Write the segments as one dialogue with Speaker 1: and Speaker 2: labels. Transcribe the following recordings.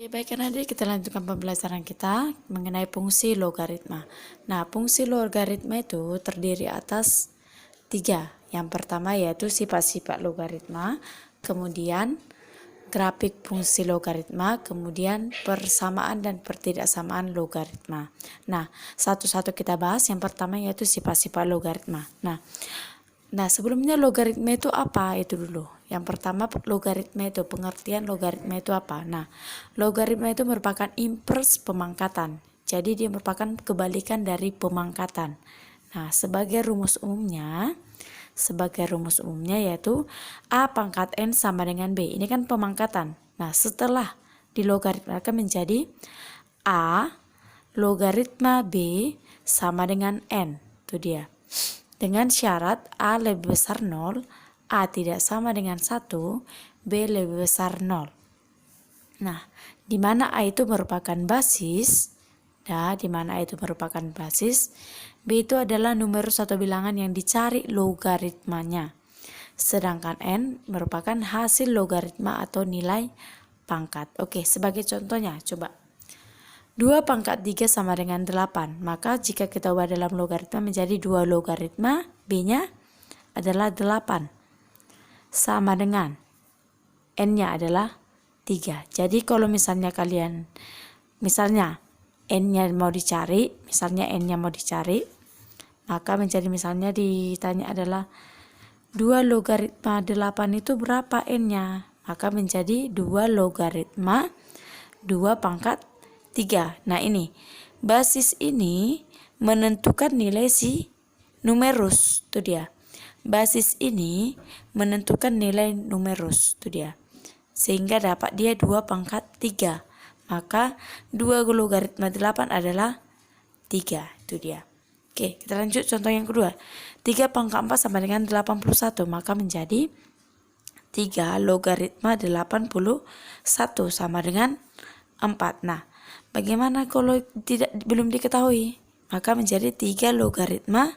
Speaker 1: Baik adik, kita lanjutkan pembelajaran kita mengenai fungsi logaritma. Nah, fungsi logaritma itu terdiri atas 3. Yang pertama yaitu sifat-sifat logaritma, kemudian grafik fungsi logaritma, kemudian persamaan dan pertidaksamaan logaritma. Nah, satu-satu kita bahas. Yang pertama yaitu sifat-sifat logaritma. Nah, sebelumnya logaritma itu apa? Itu dulu. Yang pertama, logaritma itu, pengertian logaritma itu apa? Nah, logaritma itu merupakan invers pemangkatan. Jadi dia merupakan kebalikan dari pemangkatan. Nah, sebagai rumus umumnya yaitu A pangkat N sama dengan B. Ini kan pemangkatan. Nah, setelah dilogaritmakan menjadi A logaritma B sama dengan N. Itu dia. Dengan syarat A lebih besar 0, A tidak sama dengan 1, B lebih besar 0. Nah, di mana A itu merupakan basis, B itu adalah numerus atau bilangan yang dicari logaritmanya. Sedangkan N merupakan hasil logaritma atau nilai pangkat. Oke, sebagai contohnya, coba. 2 pangkat 3 sama dengan 8. Maka jika kita ubah dalam logaritma menjadi 2 logaritma, B-nya adalah 8. Sama dengan N-nya adalah 3. Jadi kalau misalnya N-nya mau dicari, maka menjadi misalnya ditanya adalah 2 logaritma 8 itu berapa N-nya? Maka menjadi 2 logaritma 2 pangkat 3. Nah, ini basis ini menentukan nilai si numerus, itu dia. Basis ini menentukan nilai numerus, itu dia. Sehingga dapat dia 2 pangkat 3. Maka 2 logaritma 8 adalah 3, itu dia. Oke, kita lanjut contoh yang kedua. 3 pangkat 4 sama dengan 81, maka menjadi 3 logaritma 81 sama dengan 4. Nah, bagaimana kalau belum diketahui? Maka menjadi 3 logaritma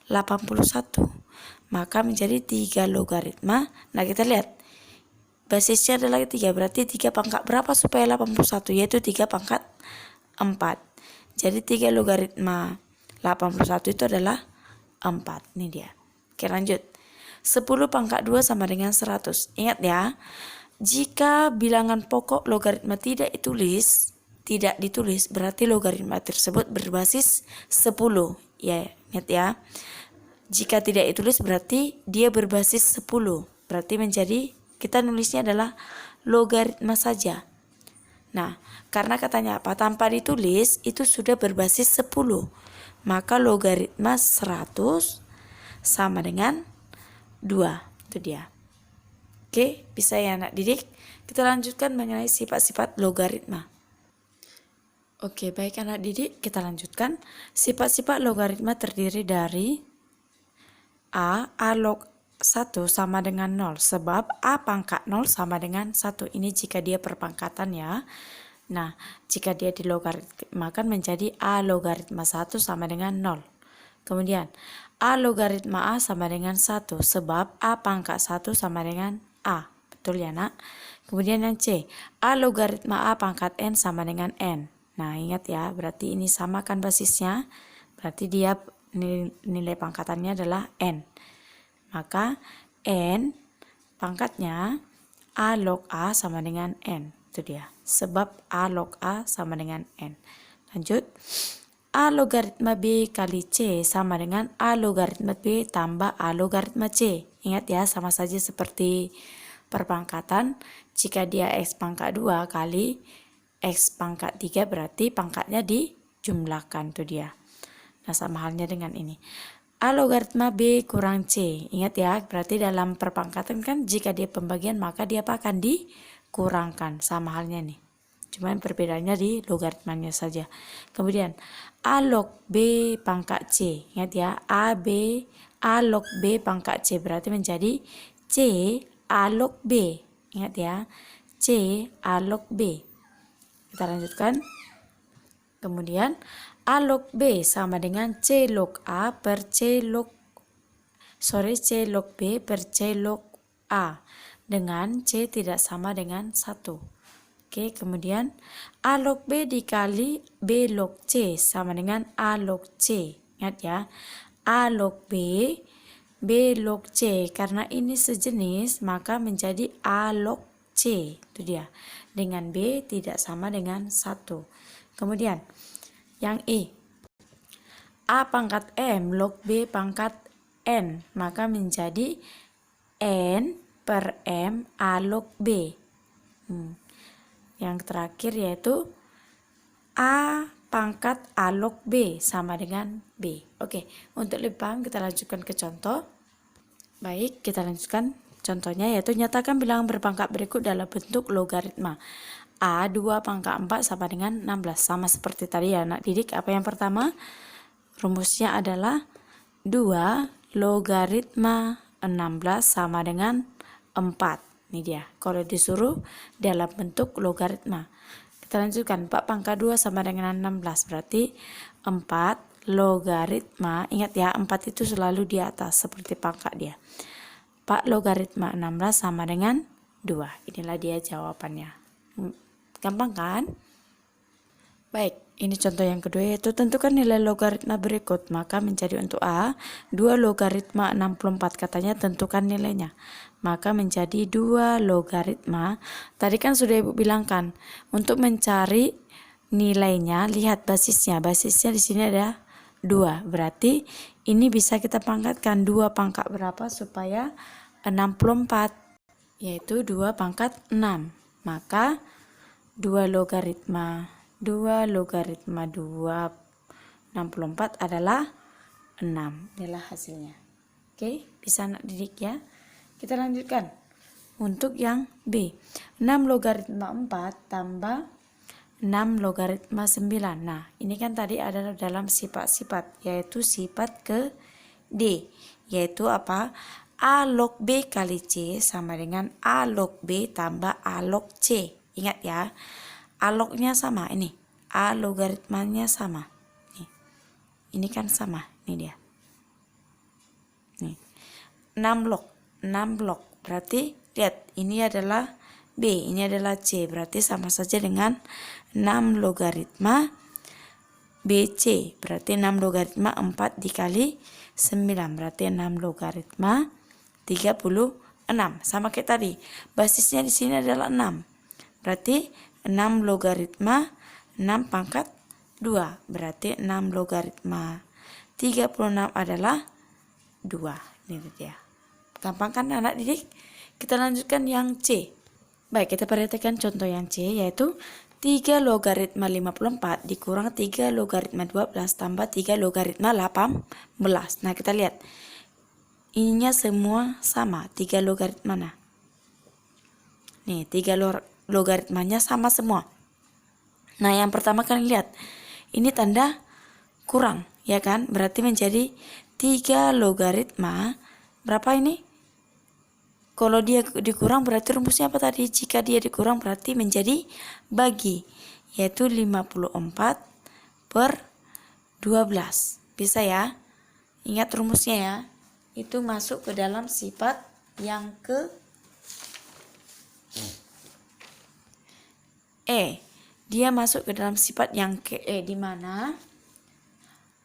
Speaker 1: 81. Maka menjadi 3 logaritma. Nah, kita lihat. Basisnya adalah 3. Berarti 3 pangkat berapa supaya 81? Yaitu 3 pangkat 4. Jadi 3 logaritma 81 itu adalah 4. Ini dia. Oke, lanjut. 10 pangkat 2 sama dengan 100. Ingat ya. Jika bilangan pokok logaritma tidak ditulis, berarti logaritma tersebut berbasis 10. Ya, ingat ya. Jika tidak ditulis berarti dia berbasis 10. Berarti kita nulisnya adalah logaritma saja. Nah, karena katanya apa? Tanpa ditulis itu sudah berbasis 10. Maka logaritma 100 sama dengan 2. Itu dia. Oke, bisa ya anak didik? Kita lanjutkan mengenai sifat-sifat logaritma. Oke, baik anak didik, kita lanjutkan. Sifat-sifat logaritma terdiri dari A log 1 sama dengan 0. Sebab A pangkat 0 sama dengan 1. Ini jika dia perpangkatan ya. Nah, jika dia dilogaritmakan menjadi A logaritma 1 sama dengan 0. Kemudian, A logaritma A sama dengan 1. Sebab A pangkat 1 sama dengan A. Betul ya nak? Kemudian yang C, A logaritma A pangkat N sama dengan N. Nah, ingat ya, berarti ini samakan basisnya. Berarti dia nilai pangkatannya adalah N. Maka N pangkatnya A log A sama dengan N. Itu dia. Sebab A log A sama dengan N. Lanjut. A logaritma B kali C sama dengan A logaritma B tambah A logaritma C. Ingat ya, sama saja seperti perpangkatan. Jika dia X pangkat 2 kali X pangkat 3 berarti pangkatnya dijumlahkan. Itu dia. Nah, sama halnya dengan ini. A logaritma B kurang C. Ingat ya, berarti dalam perpangkatan kan jika dia pembagian maka dia akan dikurangkan. Sama halnya nih. Cuma perbedaannya di logaritmanya saja. Kemudian A log B pangkat C. Ingat ya, A log B pangkat C berarti menjadi C A log B. Ingat ya, C A log B. Kita lanjutkan. Kemudian A log B sama dengan C log A per C log B per C log A. Dengan C tidak sama dengan 1. Oke, kemudian A log B dikali B log C sama dengan A log C. Ingat ya, A log B, B log C. Karena ini sejenis, maka menjadi A log C. Itu dia. Dengan B tidak sama dengan 1. Kemudian, yang E. A pangkat M log B pangkat N. Maka menjadi N per M A log B. Yang terakhir yaitu A pangkat A log B sama dengan B. Oke, untuk lebih paham kita lanjutkan ke contoh. Baik, kita lanjutkan contohnya yaitu nyatakan bilangan berpangkat berikut dalam bentuk logaritma. A 2 pangkat 4 sama dengan 16. Sama seperti tadi ya anak didik. Apa yang pertama? Rumusnya adalah 2 logaritma 16 sama dengan 4. Ini dia, kalau disuruh dalam bentuk logaritma. Kita lanjutkan, 4 pangkat 2 sama dengan 16. Berarti 4 logaritma, ingat ya 4 itu selalu di atas seperti pangkat dia. 4 logaritma 16 sama dengan 2. Inilah dia jawabannya. Gampang kan? Baik, ini contoh yang kedua yaitu tentukan nilai logaritma berikut. Maka menjadi untuk A 2 logaritma 64, katanya tentukan nilainya. Maka menjadi 2 logaritma. Tadi kan sudah Ibu bilangkan, untuk mencari nilainya lihat basisnya. Basisnya di sini ada 2. Berarti ini bisa kita pangkatkan 2 pangkat berapa supaya 64, yaitu 2 pangkat 6. Maka 2 logaritma 2 64 adalah 6. Inilah hasilnya. Oke, bisa anak didik ya. Kita lanjutkan. Untuk yang B, 6 logaritma 4 tambah 6 logaritma 9. Nah, ini kan tadi adalah dalam sifat-sifat, yaitu sifat ke D. Yaitu apa? A log B kali C sama dengan A log B tambah A log C. Ingat ya. A lognya sama ini, A logaritmanya sama. Ini kan sama, ini dia. Nih. 6 log. Berarti lihat, ini adalah B, ini adalah C. Berarti sama saja dengan 6 logaritma BC. Berarti 6 logaritma 4 dikali 9. Berarti 6 logaritma 36. Sama kayak tadi. Basisnya di sini adalah 6. Berarti 6 logaritma 6 pangkat 2. Berarti 6 logaritma 36 adalah 2. Ini dia. Gampang kan anak didik? Kita lanjutkan yang C. Baik, kita perhatikan contoh yang C yaitu 3 logaritma 54 dikurang 3 logaritma 12 tambah 3 logaritma 18. Nah, kita lihat. Ininya semua sama. 3 logaritma. Nah. Nih, 3 logaritmanya sama semua. Nah, yang pertama kan lihat. Ini tanda kurang, ya kan? Berarti menjadi 3 logaritma. Berapa ini? Kalau dia dikurang berarti rumusnya apa tadi? Jika dia dikurang berarti menjadi bagi. Yaitu 54 per 12. Bisa ya? Ingat rumusnya ya. Itu masuk ke dalam sifat yang ke E. Dia masuk ke dalam sifat yang ke E, di mana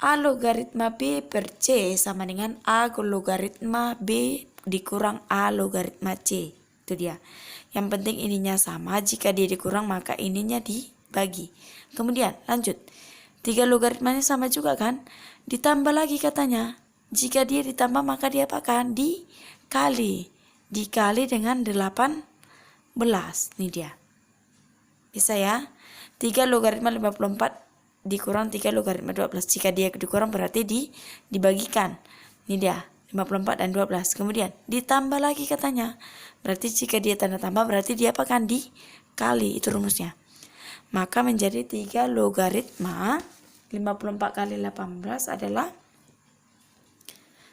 Speaker 1: A logaritma B per C sama dengan A logaritma B dikurang A logaritma C. Itu dia. Yang penting ininya sama. Jika dia dikurang maka ininya dibagi. Kemudian lanjut. 3 logaritmanya sama juga kan? Ditambah lagi katanya. Jika dia ditambah maka dia apakan? Dikali. Dikali dengan 18. Ini dia. Bisa ya? 3 logaritma 54 dikurang 3 logaritma 12. Jika dia dikurang berarti dibagikan. Ini dia, 54 dan 12. Kemudian ditambah lagi katanya. Berarti jika dia tanda tambah berarti dia apakan? Dikali. Itu rumusnya. Maka menjadi 3 logaritma 54 kali 18 adalah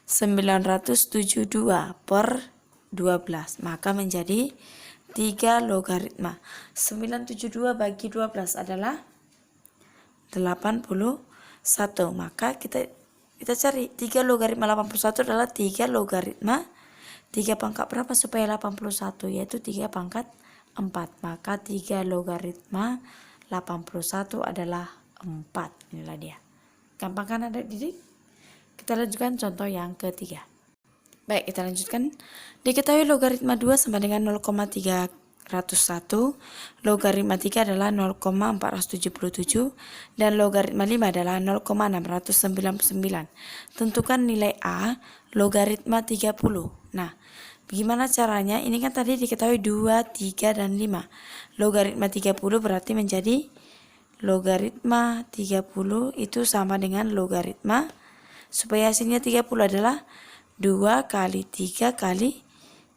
Speaker 1: 972 per 12. Maka menjadi 3 logaritma 972 bagi 12 adalah 81. Maka kita cari 3 logaritma 81 adalah 3 logaritma 3 pangkat berapa supaya 81, yaitu 3 pangkat 4. Maka 3 logaritma 81 adalah 4. Inilah dia. Gampang kan adik-adik? Kita lanjutkan contoh yang ketiga. Baik, kita lanjutkan. Diketahui logaritma 2 sama dengan 0,301, logaritma 3 adalah 0,477, dan logaritma 5 adalah 0,699. Tentukan nilai A logaritma 30. Nah, bagaimana caranya? Ini kan tadi diketahui 2, 3, dan 5. Logaritma 30 berarti menjadi logaritma 30 itu sama dengan logaritma, supaya hasilnya 30 adalah 2 kali 3 kali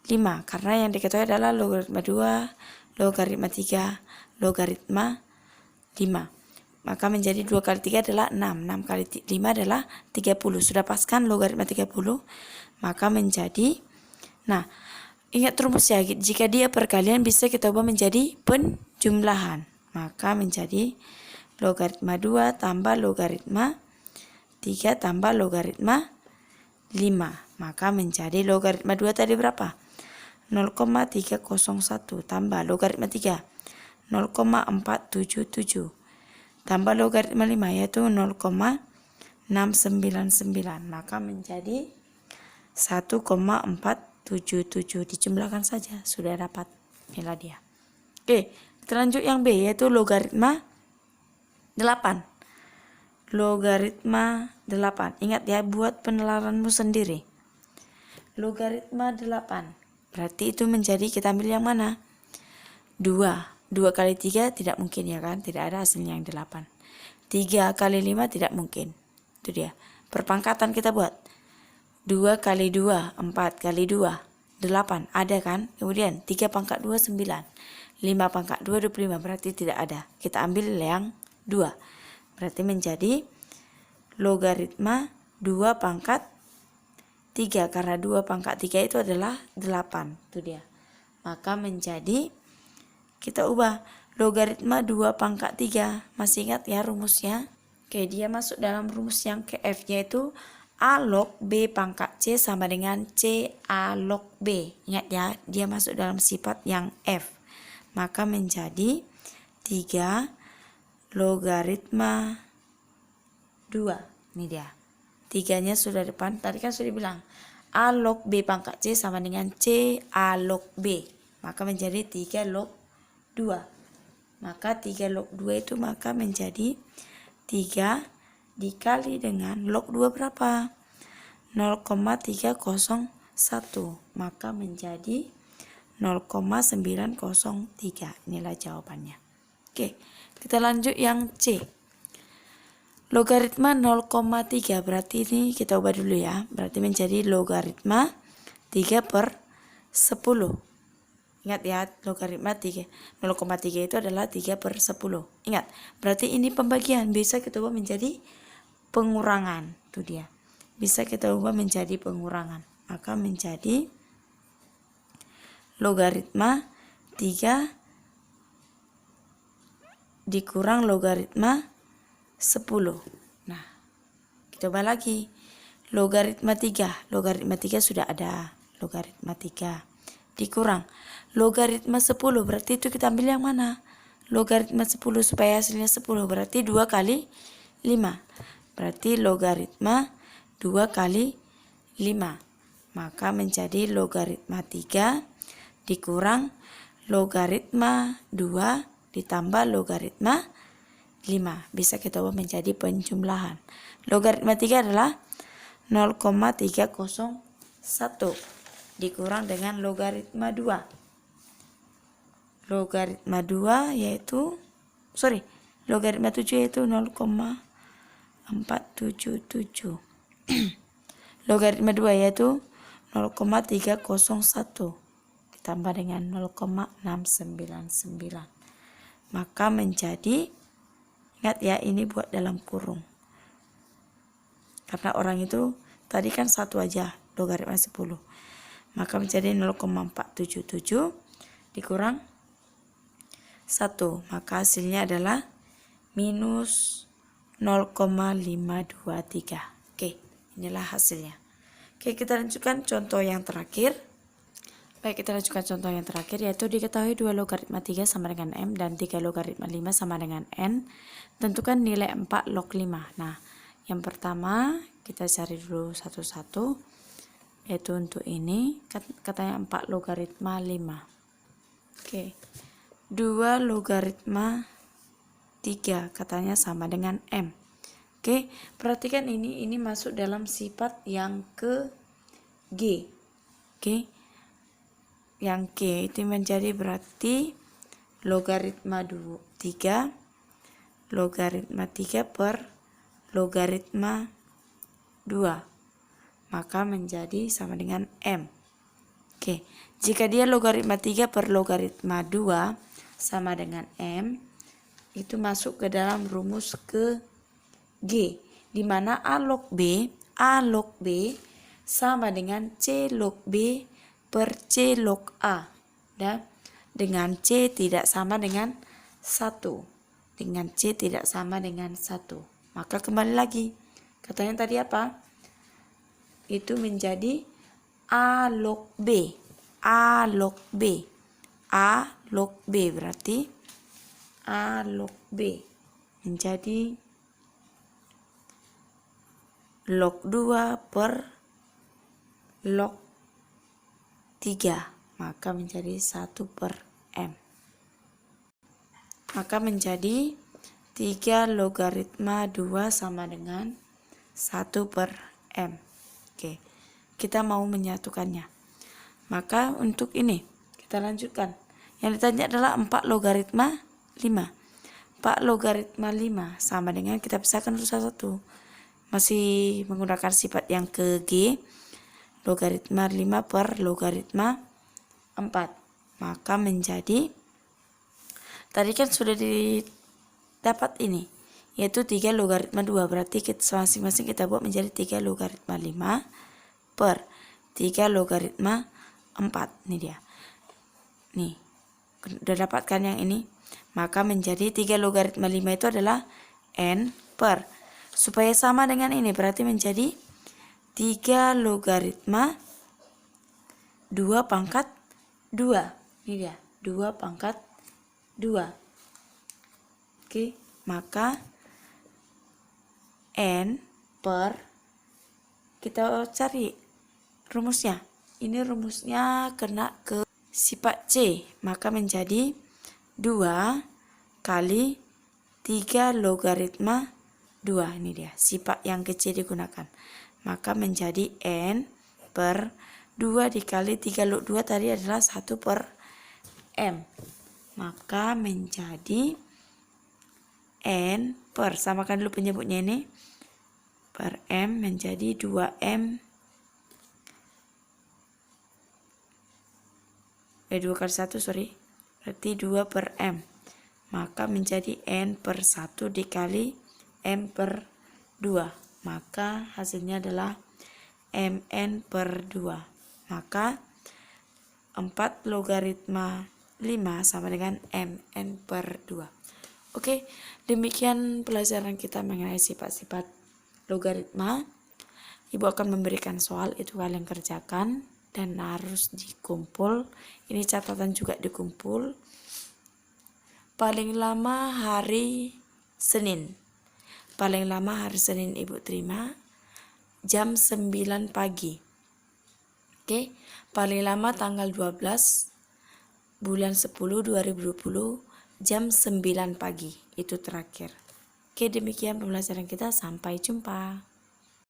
Speaker 1: 5. Karena yang diketahui adalah logaritma 2, logaritma 3, logaritma 5. Maka menjadi 2 kali 3 adalah 6. 6 kali 5 adalah 30. Sudah pas kan logaritma 30? Maka menjadi, nah, ingat rumus ya, jika dia perkalian bisa kita ubah menjadi penjumlahan. Maka menjadi logaritma 2 tambah logaritma 3 tambah logaritma 5. Maka menjadi logaritma 2 tadi berapa? 0,301 tambah logaritma 3 0,477 tambah logaritma 5 yaitu 0,699. Maka menjadi 1,477. Dijumlahkan saja sudah dapat. Inilah dia. Oke, kita lanjut yang B yaitu logaritma 8. Logaritma 8. Ingat ya, buat penelaranmu sendiri. Logaritma 8. Berarti itu menjadi, kita ambil yang mana? 2. 2 kali 3 tidak mungkin ya kan? Tidak ada hasilnya yang 8. 3 kali 5 tidak mungkin. Itu dia. Perpangkatan kita buat. 2 kali 2, 4 kali 2, 8. Ada kan? Kemudian 3 pangkat 2, 9. 5 pangkat 2, 25. Berarti tidak ada. Kita ambil yang 2. Berarti menjadi logaritma 2 pangkat 3. Karena 2 pangkat 3 itu adalah 8. Itu dia. Maka menjadi, kita ubah logaritma 2 pangkat 3. Masih ingat ya rumusnya? Oke, dia masuk dalam rumus yang ke F, yaitu A log B pangkat C sama dengan C A log B. Ingat ya, dia masuk dalam sifat yang F. Maka menjadi 3 logaritma 2. Ini dia. 3-nya sudah depan. Tadi kan sudah bilang A log B pangkat C sama dengan C A log B. Maka menjadi 3 log 2. Maka 3 log 2 itu maka menjadi 3 dikali dengan log 2 berapa? 0,301. Maka menjadi 0,903. Inilah jawabannya. Oke, kita lanjut yang C. Logaritma 0,3 berarti ini kita ubah dulu ya. Berarti menjadi logaritma 3 per 10. Ingat ya, logaritma 3. 0,3 itu adalah 3 per 10. Ingat, berarti ini pembagian. Bisa kita ubah menjadi pengurangan. Itu dia. Bisa kita ubah menjadi pengurangan. Maka menjadi logaritma 3 dikurang logaritma 10. Nah, kita coba lagi. Logaritma 3. Logaritma 3 sudah ada. Logaritma 3. Dikurang. Logaritma 10. Berarti itu kita ambil yang mana? Logaritma 10 supaya hasilnya 10. Berarti 2 kali 5. Berarti logaritma 2 kali 5. Maka menjadi logaritma 3 dikurang logaritma 2 ditambah logaritma 5. Bisa kita ubah menjadi penjumlahan. Logaritma 3 adalah 0,301 dikurang dengan logaritma 2. Logaritma 2 yaitu logaritma 7 yaitu 0,477. Logaritma 2 yaitu 0,301 ditambah dengan 0,699. Maka menjadi, ingat ya, ini buat dalam kurung. Karena orang itu tadi kan 1 aja logaritma 10. Maka menjadi 0,477 dikurang 1. Maka hasilnya adalah minus 0,523. Oke, inilah hasilnya. Oke, kita lanjutkan contoh yang terakhir. Baik, kita lanjutkan contoh yang terakhir, yaitu diketahui 2 logaritma 3 sama dengan M dan 3 logaritma 5 sama dengan N. Tentukan nilai 4 log 5. Nah, yang pertama kita cari dulu satu-satu, yaitu untuk ini katanya 4 logaritma 5. Oke, 2 logaritma 3 katanya sama dengan M. Oke, perhatikan ini masuk dalam sifat yang ke G. Oke, yang G itu menjadi berarti logaritma 3 per logaritma 2, maka menjadi sama dengan M. Oke, jika dia logaritma 3 per logaritma 2 sama dengan M, itu masuk ke dalam rumus ke G, di mana A log B sama dengan C log B per C log A, dan dengan C tidak sama dengan 1. Dengan C tidak sama dengan 1. Maka kembali lagi, katanya tadi apa? Itu menjadi A log B. A log B. A log B berarti A log B menjadi log 2 per log 3, maka menjadi 1 per M. Maka menjadi 3 logaritma 2 sama dengan 1 per M. Oke, kita mau menyatukannya. Maka untuk ini kita lanjutkan. Yang ditanya adalah 4 logaritma 5. 4 logaritma 5 sama dengan, kita pisahkan satu-satu. Masih menggunakan sifat yang ke G, logaritma 5 per logaritma 4. Maka menjadi, tadi kan sudah didapat ini, yaitu 3 logaritma 2. Berarti masing-masing kita buat menjadi 3 logaritma 5 per 3 logaritma 4. Ini dia. Nih, udah dapatkan yang ini. Maka menjadi 3 logaritma 5 itu adalah N per, supaya sama dengan ini berarti menjadi 3 logaritma 2 pangkat 2. Ini dia, 2 pangkat 2. Oke, maka N per, kita cari rumusnya. Ini rumusnya kena ke sifat C, maka menjadi 2 kali 3 logaritma 2. Ini dia, sifat yang kecil digunakan. Maka menjadi N per 2 dikali 3 log 2 tadi adalah 1 per M. Maka menjadi N per, samakan dulu penyebutnya ini, per M menjadi 2M. 2 kali 1 berarti 2 per M. Maka menjadi N per 1 dikali M per 2. Maka hasilnya adalah Mn per 2. Maka 4 logaritma 5 sama dengan Mn per 2. Oke, demikian pelajaran kita mengenai sifat-sifat logaritma. Ibu akan memberikan soal, itu kalian kerjakan dan harus dikumpul. Ini catatan juga dikumpul. Paling lama hari Senin. Paling lama hari Senin ibu terima jam 9 pagi. Oke, paling lama tanggal 12 bulan 10 2020 jam 9 pagi. Itu terakhir. Oke, demikian pembelajaran kita. Sampai jumpa.